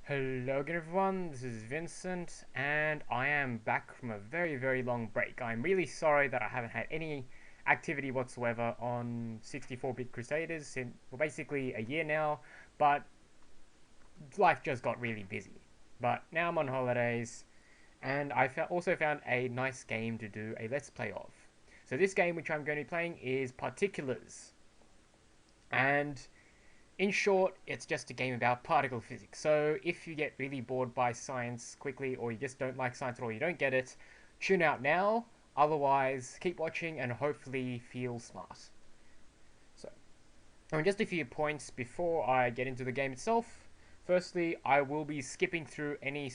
Hello again everyone, this is Vincent and I am back from a very long break. I'm really sorry that I haven't had any activity whatsoever on 64-bit Crusaders in basically a year now, but life just got really busy. But now I'm on holidays and I also found a nice game to do a let's play of. So this game which I'm going to be playing is Particulars, and in short, it's just a game about particle physics. So if you get really bored by science quickly, or you just don't like science at all, you don't get it, tune out now. Otherwise, keep watching and hopefully feel smart. So, just a few points before I get into the game itself. Firstly, I will be skipping through any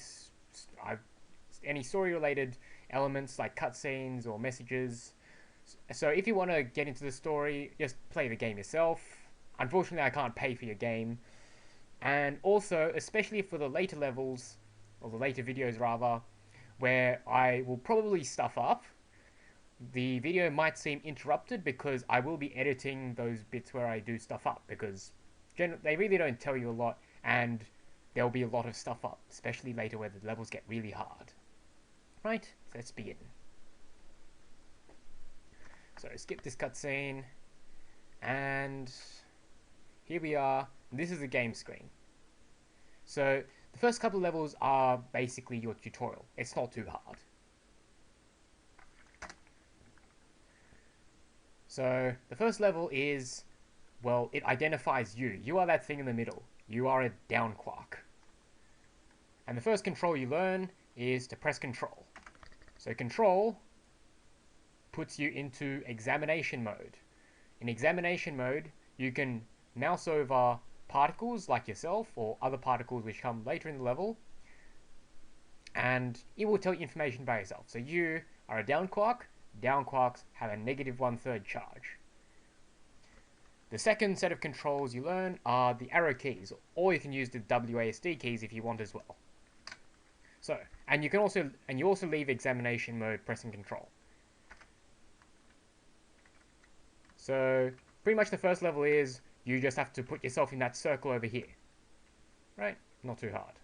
story-related elements like cutscenes or messages. So if you want to get into the story, just play the game yourself. Unfortunately, I can't pay for your game. And also, especially for the later levels, or the later videos rather, where I will probably stuff up, the video might seem interrupted because I will be editing those bits where I do stuff up, because they really don't tell you a lot, and there'll be a lot of stuff up, especially later where the levels get really hard. Right, so let's begin. So skip this cutscene, and here we are. This is the game screen. So the first couple of levels are basically your tutorial. It's not too hard. So the first level is, well, it identifies you. You are that thing in the middle. You are a down quark. And the first control you learn is to press control. So control puts you into examination mode. In examination mode, you can mouse over particles like yourself or other particles which come later in the level, and it will tell you information about yourself. So you are a down quark. Down quarks have a negative 1/3 charge. The second set of controls you learn are the arrow keys, or you can use the WASD keys if you want as well. So, and you also leave examination mode pressing control. So pretty much the first level is you just have to put yourself in that circle over here. Right? Not too hard.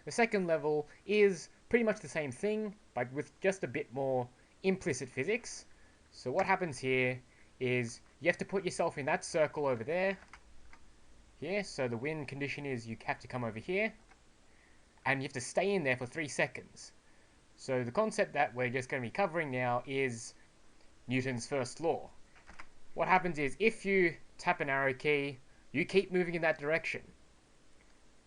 The second level is pretty much the same thing, but with just a bit more implicit physics. So what happens here is you have to put yourself in that circle over there. Here, so the win condition is you have to come over here, and you have to stay in there for 3 seconds. So the concept that we're just going to be covering now is Newton's first law. What happens is if you tap an arrow key, you keep moving in that direction.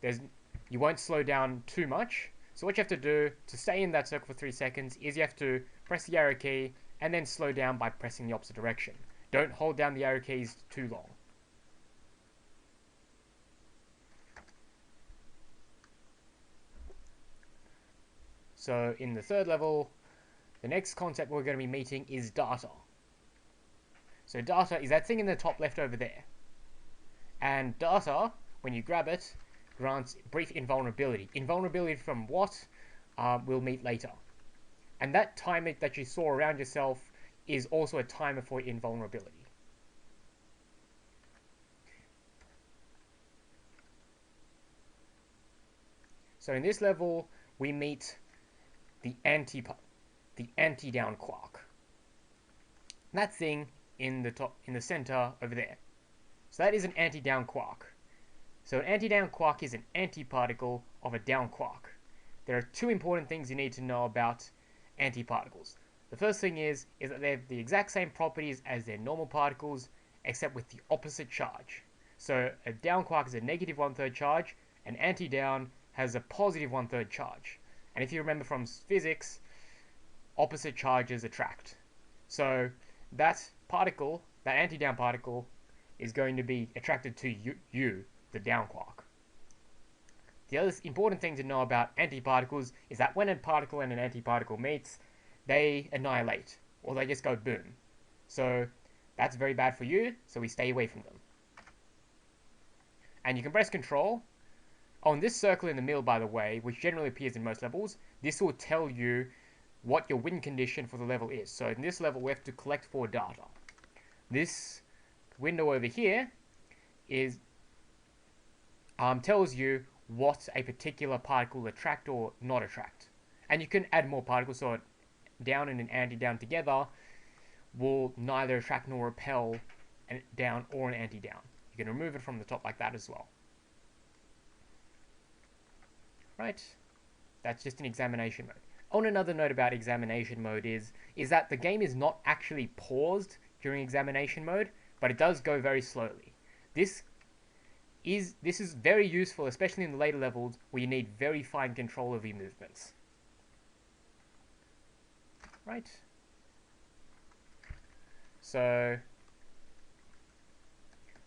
You won't slow down too much. So what you have to do to stay in that circle for 3 seconds is you have to press the arrow key and then slow down by pressing the opposite direction. Don't hold down the arrow keys too long. So in the third level, the next concept we're going to be meeting is data. So data is that thing in the top left over there. And data, when you grab it, grants brief invulnerability. Invulnerability from what? We'll meet later. And that timer that you saw around yourself is also a timer for invulnerability. So in this level, we meet the anti-down quark. That thing in the center over there. So that is an anti-down quark. So an anti-down quark is an antiparticle of a down quark. There are 2 important things you need to know about antiparticles. The first thing is that they have the exact same properties as their normal particles, except with the opposite charge. So a down quark is a negative 1/3 charge, and anti-down has a positive 1/3 charge. And if you remember from physics, opposite charges attract. So that particle, that anti-down particle, is going to be attracted to you, the down quark. The other important thing to know about antiparticles is that when a particle and an antiparticle meets, they annihilate, or they just go boom. So that's very bad for you, so we stay away from them. And you can press control. On this circle in the middle, by the way, which generally appears in most levels, this will tell you what your win condition for the level is. So in this level, we have to collect 4 data. This window over here is tells you what a particular particle will attract or not attract. And you can add more particles, so a down and an anti-down together will neither attract nor repel a down or an anti-down. You can remove it from the top like that as well. Right? That's just an examination mode. On another note about examination mode is that the game is not actually paused during examination mode, but it does go very slowly. This is very useful, especially in the later levels where you need very fine control of your movements. Right? So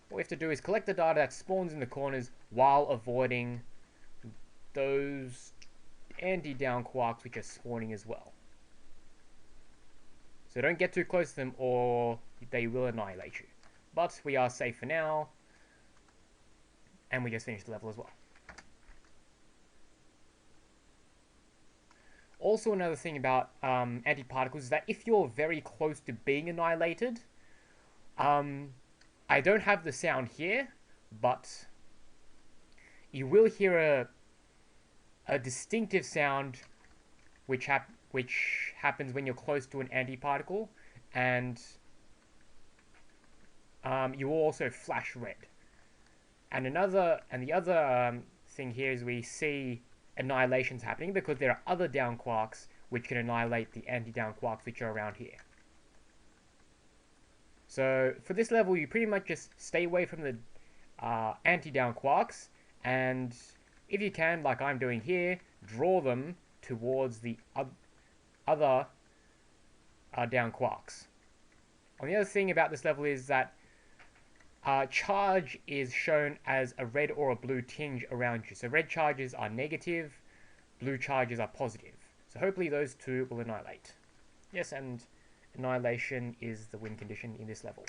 what we have to do is collect the data that spawns in the corners while avoiding those anti-down quarks which are spawning as well. So don't get too close to them or they will annihilate you. But we are safe for now. And we just finished the level as well. Also, another thing about antiparticles is that if you're very close to being annihilated, I don't have the sound here, but you will hear a distinctive sound which happens when you're close to an antiparticle, and you will also flash red. And the other thing here is we see annihilations happening because there are other down quarks which can annihilate the anti-down quarks which are around here. So for this level, you pretty much just stay away from the anti-down quarks, and if you can, like I'm doing here, draw them towards the other down quarks. And the other thing about this level is that charge is shown as a red or a blue tinge around you. So red charges are negative, blue charges are positive. So hopefully those two will annihilate. Yes, and annihilation is the win condition in this level.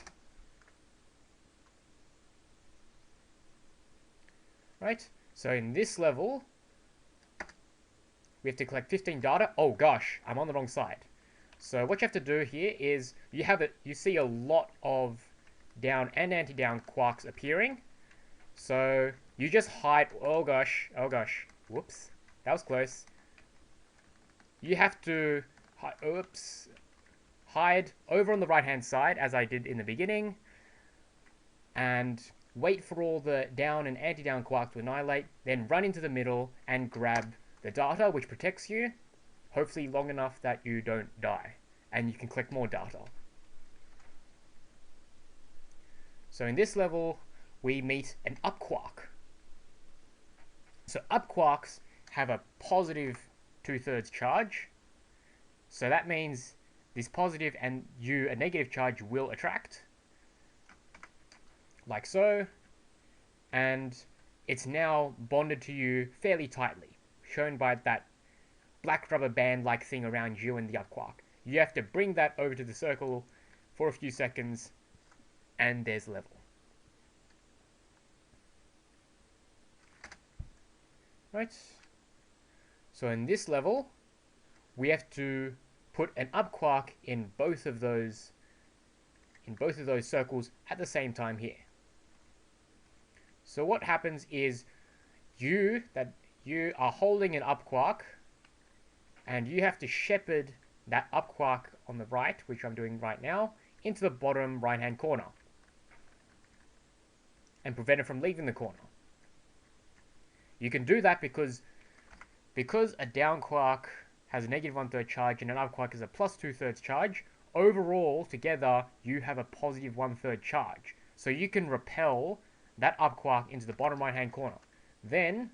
Right, so in this level, we have to collect 15 data. Oh gosh, I'm on the wrong side. So what you have to do here is you see a lot of down and anti-down quarks appearing. So you just hide. Oh gosh, whoops, that was close. You have to hide over on the right hand side as I did in the beginning, and wait for all the down and anti-down quarks to annihilate, then run into the middle and grab the data which protects you, hopefully long enough that you don't die, and you can collect more data. So in this level, we meet an up quark. So up quarks have a positive 2/3 charge. So that means this positive and a negative charge will attract. Like so. And it's now bonded to you fairly tightly, shown by that black rubber band-like thing around you and the up quark. You have to bring that over to the circle for a few seconds, and there's the level. Right? So in this level, we have to put an up quark in both of those circles at the same time here. So what happens is you are holding an up quark, and you have to shepherd that up quark on the right, which I'm doing right now, into the bottom right hand corner and prevent it from leaving the corner. You can do that because a down quark has a negative 1/3 charge and an up quark is a plus 2/3 charge. Overall, together, you have a positive 1/3 charge. So you can repel that up quark into the bottom right hand corner. Then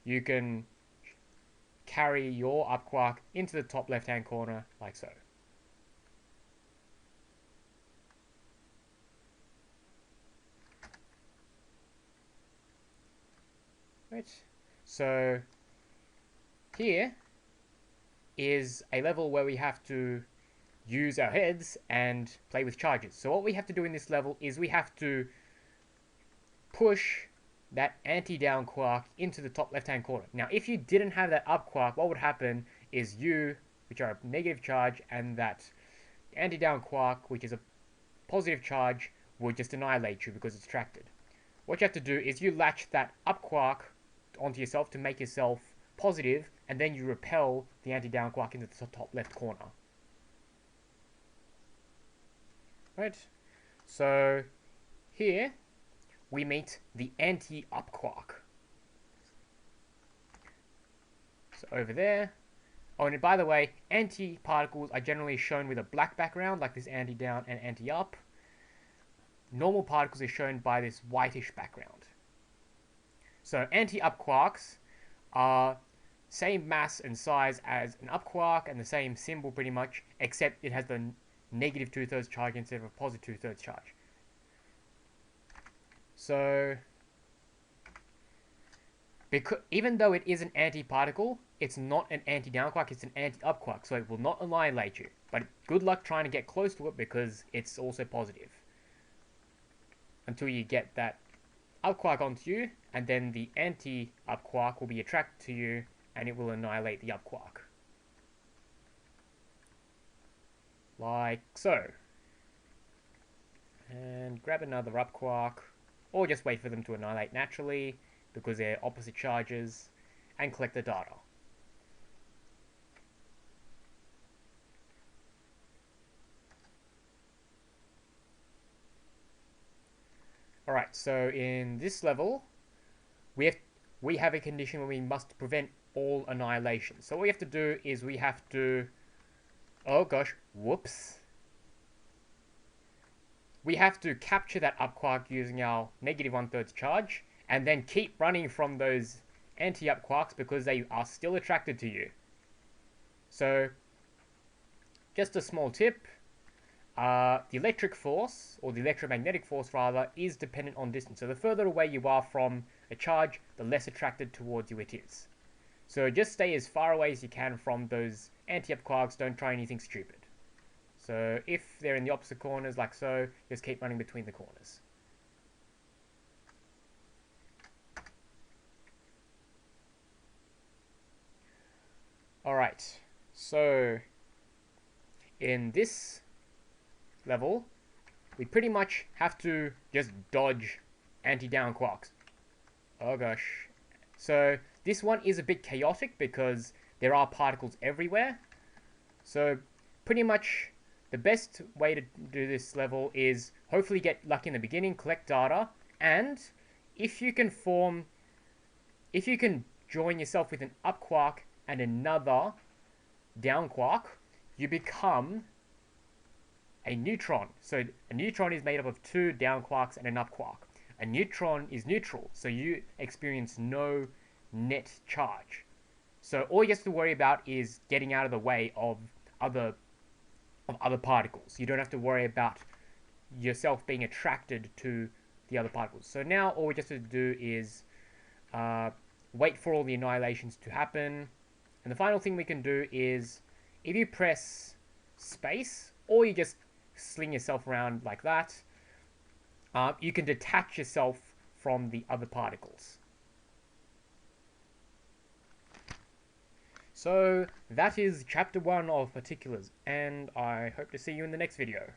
you can carry your up quark into the top left hand corner like so. Right. So here is a level where we have to use our heads and play with charges. So what we have to do in this level is we have to push that anti-down quark into the top left-hand corner. Now, if you didn't have that up quark, what would happen is you, which are a negative charge, and that anti-down quark, which is a positive charge, would just annihilate you because it's attracted. what you have to do is you latch that up quark onto yourself to make yourself positive, and then you repel the anti-down quark into the top left corner. Right? So here we meet the anti-up quark. So over there. Oh, and by the way, anti-particles are generally shown with a black background, like this anti-down and anti-up. Normal particles are shown by this whitish background. So anti-up quarks are same mass and size as an up quark and the same symbol pretty much, except it has the negative 2/3 charge instead of a positive 2/3 charge. So because even though it is an anti-particle, it's not an anti-down quark, it's an anti-up quark, so it will not annihilate you. But good luck trying to get close to it because it's also positive. Until you get that up quark onto you, and then the anti-up quark will be attracted to you, and it will annihilate the up quark. Like so. And grab another up quark, or just wait for them to annihilate naturally, because they're opposite charges, and collect the data. Alright, so in this level, we have a condition where we must prevent all annihilation. So what we have to do is we have to... Oh gosh, whoops. We have to capture that up quark using our negative 1/3 charge, and then keep running from those anti-up quarks because they are still attracted to you. So, just a small tip. The electric force, or the electromagnetic force rather, is dependent on distance. So the further away you are from a charge, the less attracted towards you it is. So just stay as far away as you can from those anti-up quarks, don't try anything stupid. So if they're in the opposite corners like so, just keep running between the corners. Alright, so in this level, we pretty much have to just dodge anti-down quarks. Oh gosh. So this one is a bit chaotic because there are particles everywhere. So pretty much the best way to do this level is hopefully get lucky in the beginning, collect data, and if you can join yourself with an up quark and another down quark, you become a neutron. So a neutron is made up of two down quarks and an up quark. A neutron is neutral, so you experience no net charge. So all you have to worry about is getting out of the way of other particles. You don't have to worry about yourself being attracted to the other particles. So now all we just have to do is wait for all the annihilations to happen. And the final thing we can do is, if you press space, or you just sling yourself around like that, you can detach yourself from the other particles. So that is chapter 1 of particulars, and I hope to see you in the next video.